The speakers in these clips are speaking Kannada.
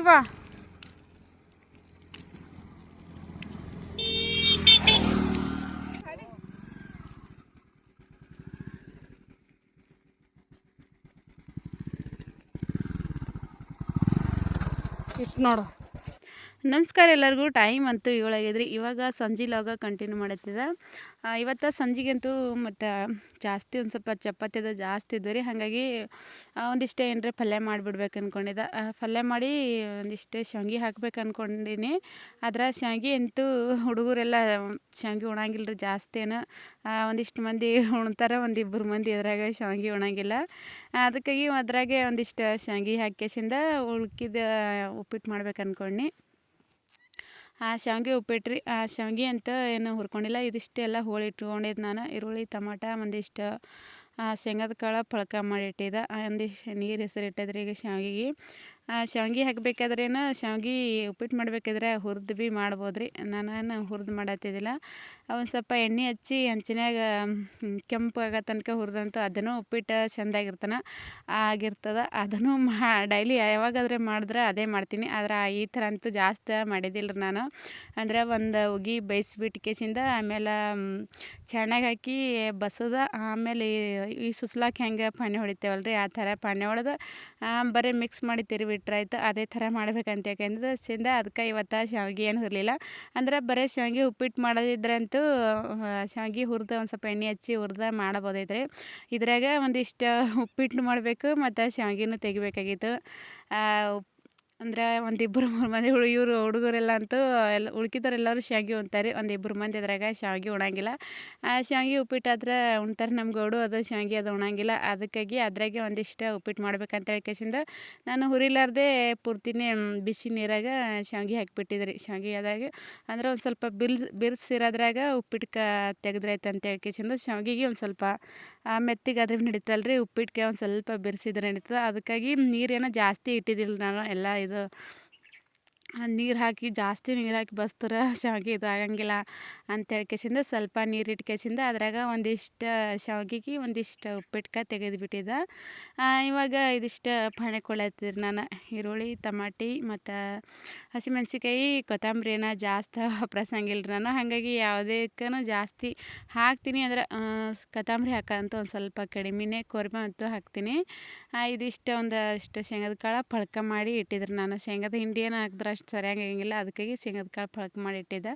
ಬಾ ಇಟ್ಟು ನೋಡು. ನಮಸ್ಕಾರ ಎಲ್ಲರಿಗೂ. ಟೈಮ್ ಅಂತೂ 7 ಆಗಿದ್ರಿ. ಇವಾಗ ಸಂಜೆ ಲಾಗ ಕಂಟಿನ್ಯೂ ಮಾಡತ್ತಿದೆ. ಇವತ್ತು ಸಂಜೆಗಂತೂ ಮತ್ತು ಜಾಸ್ತಿ ಒಂದು ಸ್ವಲ್ಪ ಚಪಾತಿ ಅದು ಜಾಸ್ತಿ ಇದ್ದು ರೀ. ಹಾಗಾಗಿ ಒಂದಿಷ್ಟು ಏನರ ಪಲ್ಯ ಮಾಡಿಬಿಡ್ಬೇಕು ಅಂದ್ಕೊಂಡಿದ್ದೆ. ಪಲ್ಯ ಮಾಡಿ ಒಂದಿಷ್ಟು ಶಾವ್ಗೆ ಹಾಕ್ಬೇಕು ಅಂದ್ಕೊಂಡೀನಿ. ಆದ್ರೆ ಶಾವ್ಗೆ ಅಂತೂ ಹುಡುಗರೆಲ್ಲ ಶಾವ್ಗೆ ಉಣಂಗಿಲ್ಲ ರೀ ಜಾಸ್ತಿ ಏನು. ಒಂದಿಷ್ಟು ಮಂದಿ ಉಣ್ತಾರೆ, ಒಂದಿಬ್ಬರು ಮಂದಿ ಅದ್ರಾಗ ಶಾವ್ಗೆ ಉಣಂಗಿಲ್ಲ. ಅದಕ್ಕಾಗಿ ಅದ್ರಾಗೆ ಒಂದಿಷ್ಟು ಶಾವ್ಗೆ ಹಾಕಿಸಿಂದ ಉಳ್ಕಿದ ಉಪ್ಪಿಟ್ಟು ಮಾಡ್ಬೇಕು ಅಂದ್ಕೊಂಡು ಶಾವ್ಗೆ ಉಪ್ಪಿಟ್ಟು ರೀ. ಶಾವ್ಗೆ ಅಂತ ಏನು ಹುರ್ಕೊಂಡಿಲ್ಲ. ಇದಿಷ್ಟೆಲ್ಲ ಹೋಳಿ ಇಟ್ಕೊಂಡಿದ್ದು ನಾನು. ಈರುಳ್ಳಿ, ಟಮಾಟ, ಒಂದಿಷ್ಟು ಶೇಂಗದ ಕಾಳು ಪಳ್ಕ ಮಾಡಿ ಇಟ್ಟಿದ್ದೆ. ಒಂದಿಷ್ಟು ನೀರು ಹೆಸರಿಟ್ಟಿದ್ರಿ. ಈಗ ಶಾವ್ಗೆಗೆ ಶಾವ್ಗೆ ಹಾಕಬೇಕಾದ್ರೇನು ಶಾವ್ಗೆ ಉಪ್ಪಿಟ್ಟು ಮಾಡಬೇಕಾದ್ರೆ ಹುರಿದು ಭೀ ಮಾಡ್ಬೋದು ರೀ. ನಾನು ಹುರಿದು ಮಾಡತ್ತಿದ್ದಿಲ್ಲ. ಒಂದು ಸ್ವಲ್ಪ ಎಣ್ಣೆ ಹಚ್ಚಿ ಹಂಚಿನಾಗ ಕೆಂಪು ಆಗೋ ತನಕ ಹುರಿದಂತೂ ಅದನ್ನು ಉಪ್ಪಿಟ್ಟು ಚೆಂದಾಗಿರ್ತದೆ. ಅದನ್ನು ಡೈಲಿ ಯಾವಾಗಾದ್ರೆ ಮಾಡಿದ್ರೆ ಅದೇ ಮಾಡ್ತೀನಿ. ಆದ್ರೆ ಈ ಥರ ಅಂತೂ ಜಾಸ್ತಿ ಮಾಡಿದ್ದಿಲ್ಲ ರೀ ನಾನು. ಅಂದರೆ ಒಂದು ಉಗಿ ಬೇಯಿಸ್ಬಿಟ್ಟು ಆಮೇಲೆ ಚೆನ್ನಾಗಿ ಹಾಕಿ ಬಸೋದ, ಆಮೇಲೆ ಈ ಸುಸ್ಲಾಕ್ ಹೆಂಗೆ ಪಾನಿ ಹೊಡಿತೇವಲ್ಲ ರೀ, ಆ ಥರ ಪಾನಿ ಹೊಡೆದು ಬರೀ ಮಿಕ್ಸ್ ಮಾಡಿ ತಿರುವಿಟ್ರಾಯ್ತು. ಅದೇ ಥರ ಮಾಡ್ಬೇಕಂತ ಯಾಕೆಂದ್ರೆ ಅದಕ್ಕೆ ಇವತ್ತು ಶಾವ್ಗೆ ಏನು ಹುರಲಿಲ್ಲ. ಅಂದ್ರೆ ಬರೀ ಶಾವ್ಗೆ ಉಪ್ಪಿಟ್ಟು ಮಾಡೋದಿದ್ರಂತೂ ಶಾವ್ಗೆ ಹುರಿದು ಒಂದು ಸ್ವಲ್ಪ ಎಣ್ಣೆ ಹಚ್ಚಿ ಹುರಿದು ಮಾಡ್ಬೋದೈತ್ರಿ. ಇದ್ರಾಗ ಒಂದಿಷ್ಟು ಉಪ್ಪಿಟ್ಟು ಮಾಡಬೇಕು ಮತ್ತು ಶಾವ್ಗೆನೂ ತೆಗಿಬೇಕಾಗಿತ್ತು. ಅಂದ್ರೆ ಒಂದಿಬ್ಬರು 3 ಮಂದಿ ಇವರು ಹುಡುಗರೆಲ್ಲ ಅಂತೂ ಉಳ್ಕಿದವರೆಲ್ಲರೂ ಶಾವ್ಗೆ ಉಣ್ತಾರೆ. ಒಂದಿಬ್ಬರು ಮಂದಿ ಅದ್ರಾಗ ಶಾವ್ಗೆ ಉಣಂಗಿಲ್ಲ. ಶಾವ್ಗೆ ಉಪ್ಪಿಟ್ಟು ಆದ್ರೆ ಉಣ್ತಾರೆ ನಮ್ಮ ಗೌಡು. ಅದು ಶಾವ್ಗೆ ಅದು ಉಣಂಗಿಲ್ಲ. ಅದಕ್ಕಾಗಿ ಅದ್ರಾಗೆ ಒಂದಿಷ್ಟು ಉಪ್ಪಿಟ್ಟು ಮಾಡ್ಬೇಕಂತ ಹೇಳ್ಕೇಸಿಂದ ನಾನು ಹುರಿಲಾರ್ದೆ ಪೂರ್ತಿನೇ ಬಿಸಿ ನೀರಾಗ ಶಾವ್ಗೆ ಹಾಕಿಬಿಟ್ಟಿದ್ರಿ. ಶಾವ್ಗೆ ಅದ್ರಾಗ ಅಂದ್ರೆ ಒಂದು ಸ್ವಲ್ಪ ಬಿರ್ಸಿರೋದ್ರಾಗ ಉಪ್ಪಿಟ್ಟು ತೆಗೆದ್ರಾಯ್ತು ಅಂತ ಹೇಳ್ಕೇಸಿಂದ ಶಾವ್ಗೆಗೆ ಒಂದು ಸ್ವಲ್ಪ ಮೆತ್ತಿಗಾದ್ರೆ ನಡೀತಲ್ಲ ರೀ, ಉಪ್ಪಿಟ್ಟಿಗೆ ಒಂದು ಸ್ವಲ್ಪ ಬಿರ್ಸಿದ್ರೆ ನಡೀತದೆ. ಅದಕ್ಕಾಗಿ ನೀರೇನೋ ಜಾಸ್ತಿ ಇಟ್ಟಿದ್ದಿಲ್ಲ ನಾನು. ಎಲ್ಲ ಇದು ನೀರು ಹಾಕಿ ಜಾಸ್ತಿ ನೀರು ಹಾಕಿ ಬಸ್ತಾರೆ ಶಾವ್ಗೆ ಇದು ಆಗಂಗಿಲ್ಲ ಅಂತ ಹೇಳ್ಕೇಸಿಂದ ಸ್ವಲ್ಪ ನೀರು ಇಟ್ಕೇಸಿಂದ ಅದ್ರಾಗ ಒಂದಿಷ್ಟು ಶಾವ್ಗೆಗೆ ಒಂದಿಷ್ಟು ಉಪ್ಪಿಟ್ಟು ತೆಗೆದುಬಿಟ್ಟಿದ್ದೆ. ಇವಾಗ ಇದಿಷ್ಟು ಪಾಣಿ ನಾನು. ಈರುಳ್ಳಿ, ಟಮಾಟಿ ಮತ್ತು ಹಸಿಮೆಣ್ಸಿಕಾಯಿ, ಕೊತ್ತಂಬರಿನ ಜಾಸ್ತಿ ಪ್ರಸಂಗಿಲ್ಲ ರೀ ನಾನು. ಹಾಗಾಗಿ ಯಾವುದಕ್ಕೂ ಜಾಸ್ತಿ ಹಾಕ್ತೀನಿ. ಅಂದ್ರೆ ಕೊತ್ತಂಬರಿ ಹಾಕೋಂತ ಒಂದು ಸ್ವಲ್ಪ ಕಡಿಮೆನೇ, ಕೊರಿಮೆ ಅಂತೂ ಹಾಕ್ತೀನಿ. ಇದಿಷ್ಟು ಒಂದಷ್ಟು ಶೇಂಗದ ಕಾಳು ಪಳ್ಕ ಮಾಡಿ ಇಟ್ಟಿದ್ರಿ ನಾನು. ಶೇಂಗದ ಹಿಂಡಿ ಏನು ಹಾಕಿದ್ರೆ ಅಷ್ಟು ಸರಿಯಾಗಿ ಆಗಂಗಿಲ್ಲ. ಅದಕ್ಕಾಗಿ ಶೇಂಗದ ಕಾಳು ಪಳ್ಕ ಮಾಡಿ ಇಟ್ಟಿದ್ದೆ.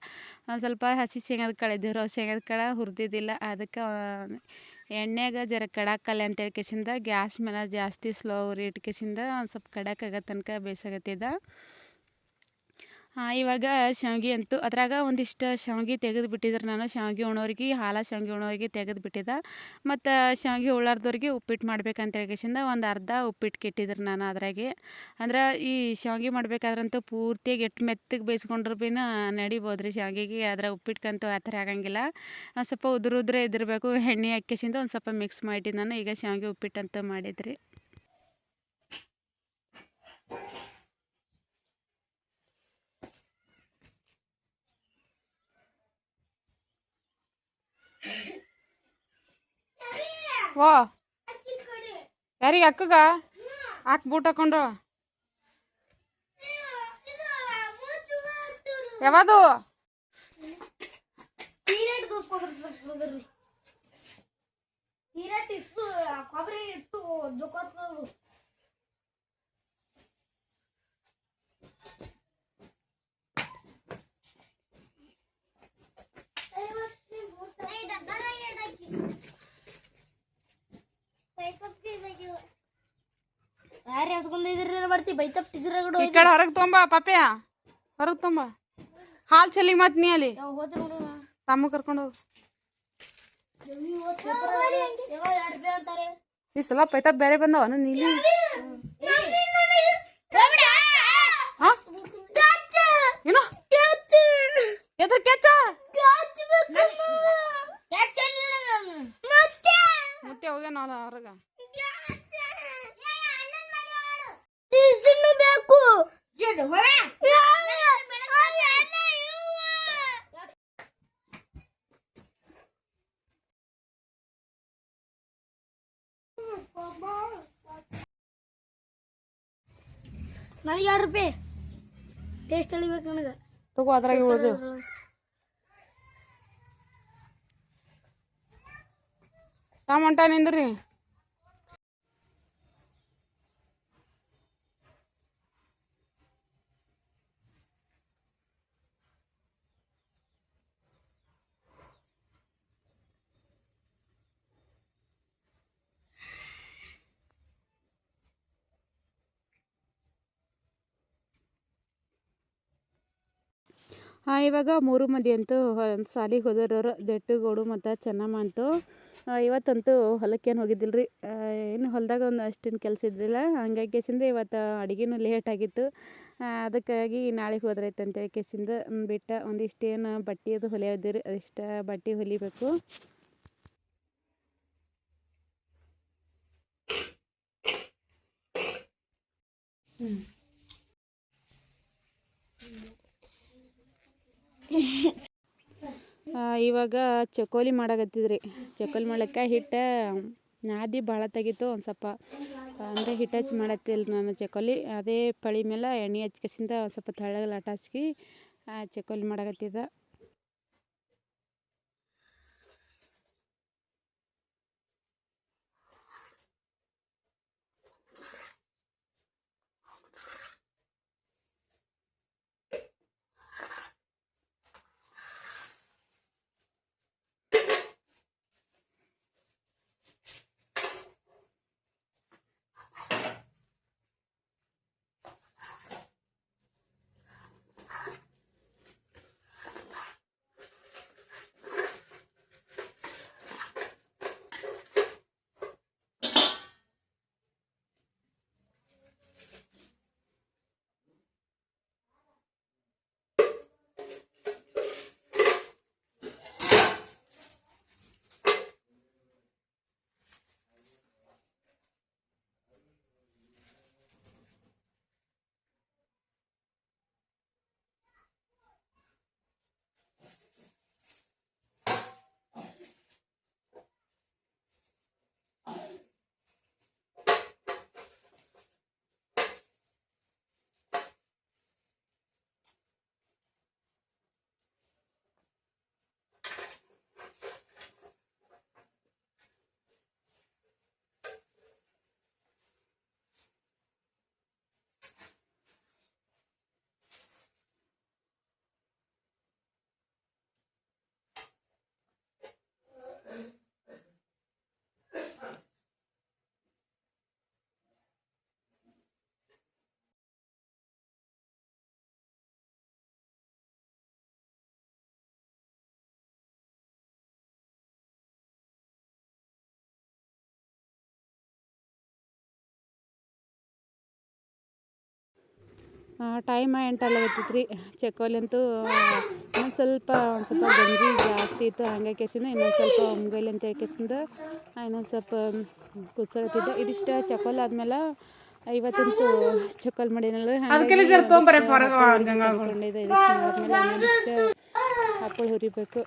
ಒಂದು ಸ್ವಲ್ಪ ಹಸಿ ಶೇಂಗದ ಕಾಳು ಇದ್ದಿರೋ ಶೇಂಗದ ಕಾಳು ಹುರಿದಿದ್ದಿಲ್ಲ. ಅದಕ್ಕೆ ಎಣ್ಣೆಗೆ ಜರ ಕಡಾಕಲ್ಲ ಅಂತ ಹೇಳ್ಕೇಸಿಂದ ಗ್ಯಾಸ್ ಮೇಲೆ ಜಾಸ್ತಿ ಸ್ಲೋ ಉರಿ ಇಟ್ಕೇಸಿಂದ ಒಂದು ಸ್ವಲ್ಪ ಕಡಾಕಾಗೋ ತನಕ ಬೇಯಿಸಾಕತ್ತಿದ್ದೆ. ಇವಾಗ ಶಾವ್ಗೆ ಅಂತೂ ಅದ್ರಾಗ ಒಂದಿಷ್ಟು ಶಾವ್ಗೆ ತೆಗೆದು ಬಿಟ್ಟಿದ್ರೆ ನಾನು. ಶಾವ್ಗೆ ಉಣ್ಣೋರಿಗೆ, ಹಾಲ ಶಾವ್ಗೆ ಉಣ್ಣೋರಿಗೆ ತೆಗೆದು ಬಿಟ್ಟಿದ್ದೆ. ಮತ್ತು ಶಾವ್ಗೆ ಉಳ್ಳಾರ್ದವ್ರಿಗೆ ಉಪ್ಪಿಟ್ಟು ಮಾಡ್ಬೇಕಂತ ಹೇಳ್ಕೇಸಿಂದ ಒಂದು ಅರ್ಧ ಉಪ್ಪಿಟ್ಟು ಇಟ್ಟಿದ್ರು ನಾನು ಅದ್ರಾಗೆ. ಅಂದ್ರೆ ಈ ಶಾವ್ಗೆ ಮಾಡ್ಬೇಕಾದ್ರಂತೂ ಪೂರ್ತಿಯಾಗಿ ಎಟ್ಟು ಮೆತ್ತಗೆ ಬೇಯಿಸ್ಕೊಂಡ್ರು ಭೀ ನಡಿಬೋದು ರೀ ಶಾವ್ಗೆಗೆ. ಅದ್ರ ಉಪ್ಪಿಟ್ಕಂತೂ ಆ ಥರ ಆಗಂಗಿಲ್ಲ. ಸ್ವಲ್ಪ ಉದುರುದ್ರೆ ಇದಿರಬೇಕು. ಎಣ್ಣೆ ಹಾಕ್ಕೇಸಿಂದ ಒಂದು ಸ್ವಲ್ಪ ಮಿಕ್ಸ್ ಮಾಡಿಟ್ಟಿದ್ದು ನಾನು. ಈಗ ಶಾವ್ಗೆ ಉಪ್ಪಿಟ್ಟಂತೂ ಮಾಡಿದ್ರಿ. ವಾ ಯಾರಿಗೆ ಅಕ್ಕಗ ಹಾಕಿ ಬೂಟ್ ಹಾಕೊಂಡ್ರು ಯಾವುದು ಈ ಕಡೆ ಹೊರಗೆ ತೊಂಬ ಪಾಪ್ಯ, ಹೊರಗೆ ತೊಂಬ ಹಾಲು ಚಲಿ. ಮತ್ ನೀ ಅಲ್ಲಿ ತಮ್ಮ ಕರ್ಕೊಂಡು ಹೋಗು. ಈ ಸಲ ಪೈತ ಬೇರೆ ಬಂದವನು ನೀಲಿ. ಏನು ಎದ್ರ ಕೆಚ್ಚ ಮತ್ತೆ ಹೋಗ್ಯಾನ ಹೊರಗ. ನನಗೆ 2 ರೂಪಾಯಿ ಟೇಸ್ಟ್ ಅಳಿಬೇಕು ನನಗೆ ತಗೋ ಅದ್ರಾಗೆ ಉಳಿದು ಟಮಾಟ ನಿಂದ್ರಿ ಇವಾಗ 3 ಮಂದಿ ಅಂತೂ ಸಾಲಿಗೆ ಹೋದವ್ರವ್ರು ಜಟ್ಟುಗೋಡು ಮತ್ತು ಚೆನ್ನಮ್ಮ ಅಂತೂ ಇವತ್ತಂತೂ ಹೊಲಕ್ಕೇನು ಹೋಗಿದ್ದಿಲ್ಲ ರೀ. ಇನ್ನು ಹೊಲದಾಗ ಒಂದು ಅಷ್ಟೇನು ಕೆಲಸ ಇದ್ದಿಲ್ಲ, ಹಂಗಾಗಿ ಕೇಸಿಂದ ಇವತ್ತು ಅಡುಗೆನೂ ಲೇಟ್ ಆಗಿತ್ತು. ಅದಕ್ಕಾಗಿ ನಾಳೆಗೆ ಹೋದ್ರೈತೆ ಅಂತೇಳಿ ಕೇಸಿಂದ ಬಿಟ್ಟ ಒಂದಿಷ್ಟು ಏನು ಬಟ್ಟೆ ಅದು ಹೊಲಿಯೋದಿರಿ ಅದಿಷ್ಟು ಬಟ್ಟೆ ಹೊಲಿಬೇಕು. ಇವಾಗ ಚಕೋಲಿ ಮಾಡಕತ್ತಿದ್ರಿ. ಚಕೋಲಿ ಮಾಡ್ಲಿಕ್ಕೆ ಹಿಟ್ಟು ನಾದಿ ಭಾಳ ತೆಗಿತು ಒಂದು ಸ್ವಲ್ಪ, ಅಂದರೆ ಹಿಟ್ಟು ಹಚ್ಚಿ ಮಾಡತ್ತಿಲ್ಲ ನಾನು ಚಕೋಲಿ. ಅದೇ ಪಳಿ ಮೇಲೆ ಎಣ್ಣೆ ಹಚ್ಕಸಿಂದ ಒಂದು ಸ್ವಲ್ಪ ತೆಳ್ಳಗೆ ಲಟ ಹಚ್ಚಿ ಚಕೋಲಿ ಮಾಡಕತ್ತಿದ್ದ. ಟೈಮ್ 8 ಆಗತ್ತೈತ್ರಿ. ಚಕೋಲಿ ಅಂತೂ ಒಂದು ಸ್ವಲ್ಪ ಗಂಜಿ ಜಾಸ್ತಿ ಇತ್ತು, ಹಂಗಾಗಿ ಕೇಸಿಂದ ಇನ್ನೊಂದು ಸ್ವಲ್ಪ ಮುಂಗೈಲಿ ಅಂತ ಕೇಸಿಂದ ಇನ್ನೊಂದು ಸ್ವಲ್ಪ ಕುದಿಸಕತ್ತಿದ್ದೆ. ಇದಿಷ್ಟು ಚಕೋಲಿ ಆದ್ಮೇಲೆ ಇವತ್ತಂತೂ ಚಕೋಲಿ ಮಾಡಿನಲ್ಲ, ಹಾಗಾಗಿ ಇದಿಷ್ಟು ಆದ್ಮೇಲೆ ಇನ್ನೊಂದಿಷ್ಟು ಹಪ್ಪಳ ಹುರಿಬೇಕು.